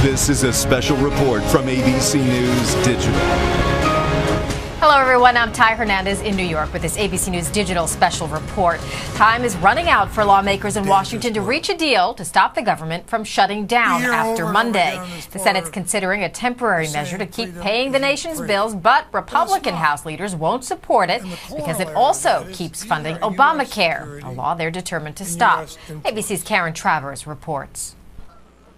This is a special report from ABC News Digital. Hello, everyone. I'm Ty Hernandez in New York with this ABC News Digital special report. Time is running out for lawmakers in Washington to reach a deal to stop the government from shutting down after Monday. The Senate's considering a temporary measure to keep paying the nation's bills, but Republican House leaders won't support it because it also keeps funding Obamacare, a law they're determined to stop. ABC's Karen Travers reports.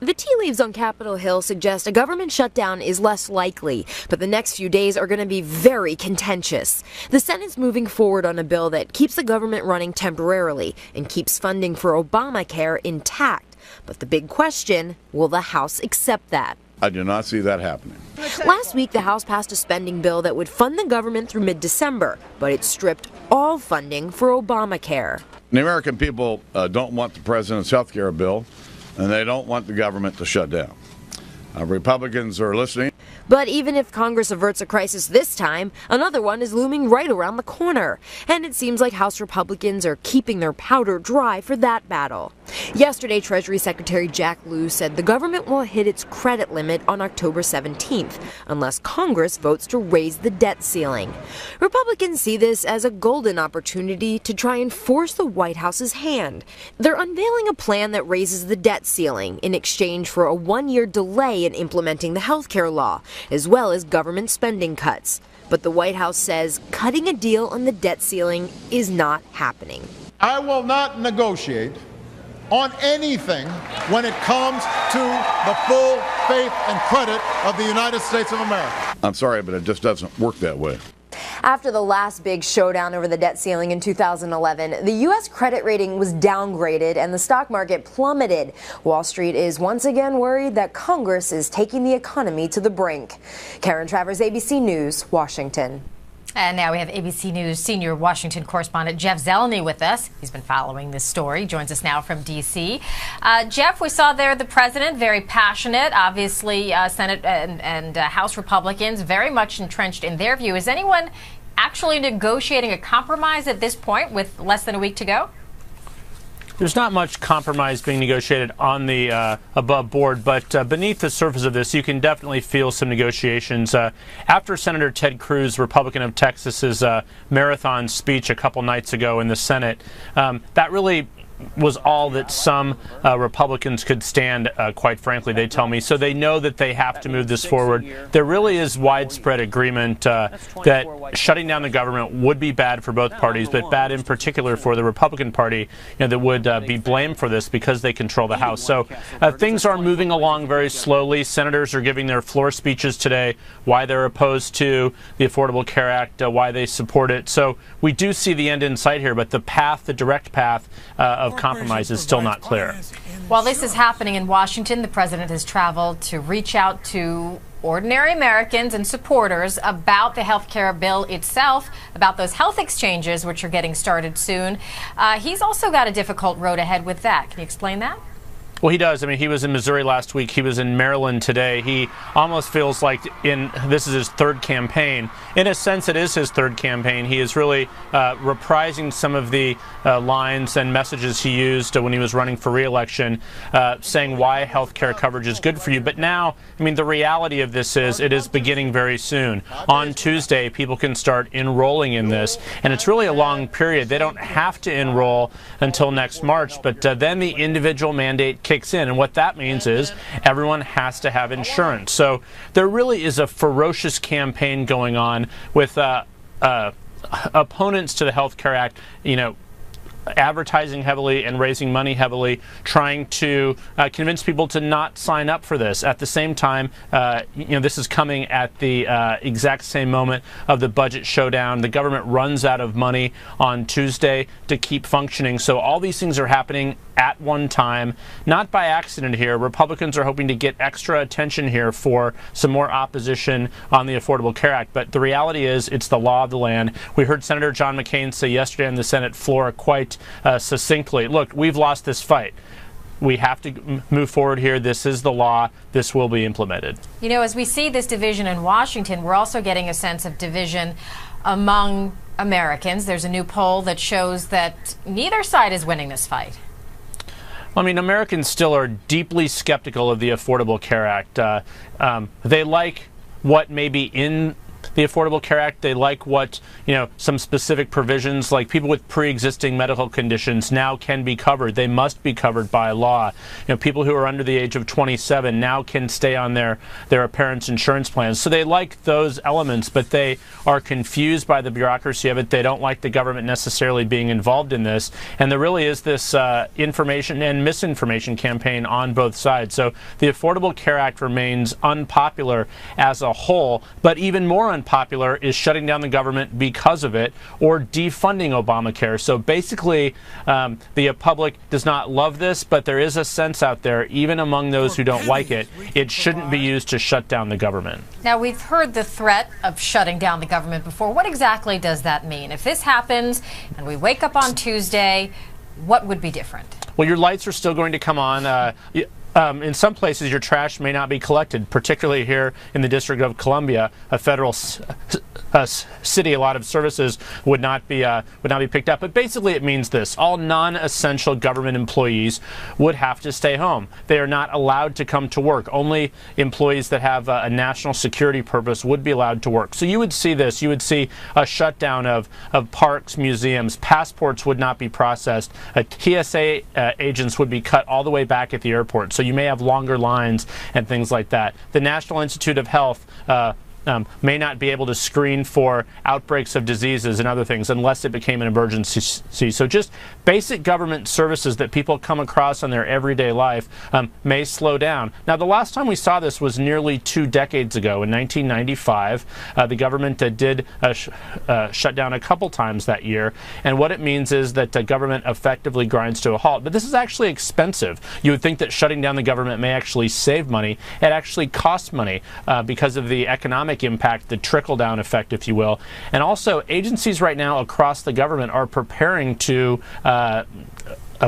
The tea leaves on Capitol Hill suggest a government shutdown is less likely, but the next few days are going to be very contentious. The Senate's moving forward on a bill that keeps the government running temporarily and keeps funding for Obamacare intact. But the big question, will the House accept that? I do not see that happening. Last week, the House passed a spending bill that would fund the government through mid-December, but it stripped all funding for Obamacare. The American people don't want the president's health care bill, and they don't want the government to shut down. Republicans are listening. But even if Congress averts a crisis this time, another one is looming right around the corner. And it seems like House Republicans are keeping their powder dry for that battle. Yesterday, Treasury Secretary Jack Lew said the government will hit its credit limit on October 17th, unless Congress votes to raise the debt ceiling. Republicans see this as a golden opportunity to try and force the White House's hand. They're unveiling a plan that raises the debt ceiling in exchange for a one-year delay in implementing the health care law, as well as government spending cuts. But the White House says cutting a deal on the debt ceiling is not happening. I will not negotiate on anything when it comes to the full faith and credit of the United States of America. I'm sorry, but it just doesn't work that way. After the last big showdown over the debt ceiling in 2011, the U.S. credit rating was downgraded and the stock market plummeted. Wall Street is once again worried that Congress is taking the economy to the brink. Karen Travers, ABC News, Washington. And now we have ABC News senior Washington correspondent Jeff Zeleny with us. He's been following this story. Joins us now from D.C. Jeff, we saw there the president, very passionate, obviously Senate and House Republicans very much entrenched in their view. Is anyone actually negotiating a compromise at this point with less than a week to go? There's not much compromise being negotiated on the above board, but beneath the surface of this, you can definitely feel some negotiations. After Senator Ted Cruz, Republican of Texas's marathon speech a couple nights ago in the Senate, that really was all that some Republicans could stand, quite frankly, they tell me. So they know that they have to move this forward. There really is widespread agreement that shutting down the government would be bad for both parties, but bad in particular for the Republican Party, that would be blamed for this because they control the House. So things are moving along very slowly. Senators are giving their floor speeches today, why they're opposed to the Affordable Care Act, why they support it. So we do see the end in sight here, but the path, the direct path of compromise is still not clear. While this is happening in Washington, the president has traveled to reach out to ordinary Americans and supporters about the health care bill itself, about those health exchanges, which are getting started soon. He's also got a difficult road ahead with that. Can you explain that? Well, he does. I mean, he was in Missouri last week. He was in Maryland today. He almost feels like this is his third campaign. In a sense, it is his third campaign. He is really reprising some of the lines and messages he used when he was running for re-election, saying why health care coverage is good for you. But now, I mean, the reality of this is it is beginning very soon. On Tuesday, people can start enrolling in this, and it's really a long period. They don't have to enroll until next March, but then the individual mandate kicks in, and what that means is everyone has to have insurance. So there really is a ferocious campaign going on with opponents to the Health Care Act, advertising heavily and raising money heavily, trying to convince people to not sign up for this. At the same time, this is coming at the exact same moment of the budget showdown. The government runs out of money on Tuesday to keep functioning. So all these things are happening at one time, not by accident here. Republicans are hoping to get extra attention here for some more opposition on the Affordable Care Act. But the reality is it's the law of the land. We heard Senator John McCain say yesterday on the Senate floor quite succinctly, look, we've lost this fight. We have to move forward here. This is the law. This will be implemented. As we see this division in Washington, we're also getting a sense of division among Americans. There's a new poll that shows that neither side is winning this fight. I mean, Americans still are deeply skeptical of the Affordable Care Act. They like what may be in the Affordable Care Act. They like what, some specific provisions, like people with pre-existing medical conditions now can be covered. They must be covered by law. People who are under the age of 27 now can stay on their parents' insurance plans. So they like those elements, but they are confused by the bureaucracy of it. They don't like the government necessarily being involved in this. And there really is this information and misinformation campaign on both sides. So the Affordable Care Act remains unpopular as a whole, but even more unpopular is shutting down the government because of it, or defunding Obamacare. So basically, the public does not love this, but there is a sense out there, even among those who don't like it, it shouldn't be used to shut down the government. Now, we've heard the threat of shutting down the government before. What exactly does that mean? If this happens and we wake up on Tuesday, what would be different? Well, your lights are still going to come on. In some places, your trash may not be collected, particularly here in the District of Columbia, a federal city. A lot of services would not be picked up. But basically, it means this: all non-essential government employees would have to stay home. They are not allowed to come to work. Only employees that have a national security purpose would be allowed to work. So you would see this. You would see a shutdown of parks, museums. Passports would not be processed. TSA agents would be cut all the way back at the airport. So you may have longer lines and things like that. The National Institute of Health may not be able to screen for outbreaks of diseases and other things unless it became an emergency. So just basic government services that people come across in their everyday life may slow down. Now, the last time we saw this was nearly 2 decades ago. In 1995, the government did shut down a couple times that year. And what it means is that the government effectively grinds to a halt. But this is actually expensive. You would think that shutting down the government may actually save money. It actually costs money because of the economic impact, the trickle-down effect, if you will. And also, agencies right now across the government are preparing to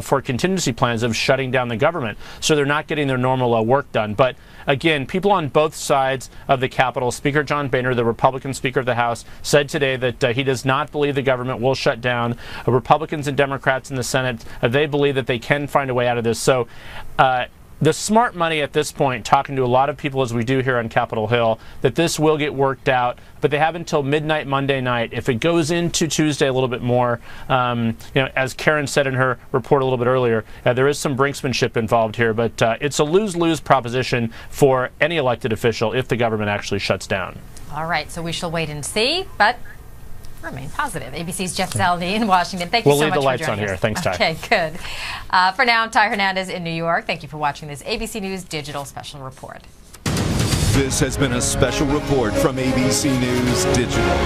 for contingency plans of shutting down the government. So they're not getting their normal work done. But again, people on both sides of the Capitol, Speaker John Boehner, the Republican Speaker of the House, said today that he does not believe the government will shut down. Republicans and Democrats in the Senate, they believe that they can find a way out of this. So the smart money at this point, talking to a lot of people as we do here on Capitol Hill, that this will get worked out, but they have until midnight Monday night. If it goes into Tuesday a little bit more, as Karen said in her report a little bit earlier, there is some brinksmanship involved here, but it's a lose-lose proposition for any elected official if the government actually shuts down. All right, so we shall wait and see, but remain positive. ABC's Jeff Zalny in Washington. Thank you so much for joining us. We'll leave the lights on here. Thanks, Ty. Okay, good. For now, I'm Ty Hernandez in New York. Thank you for watching this ABC News Digital Special Report. This has been a special report from ABC News Digital.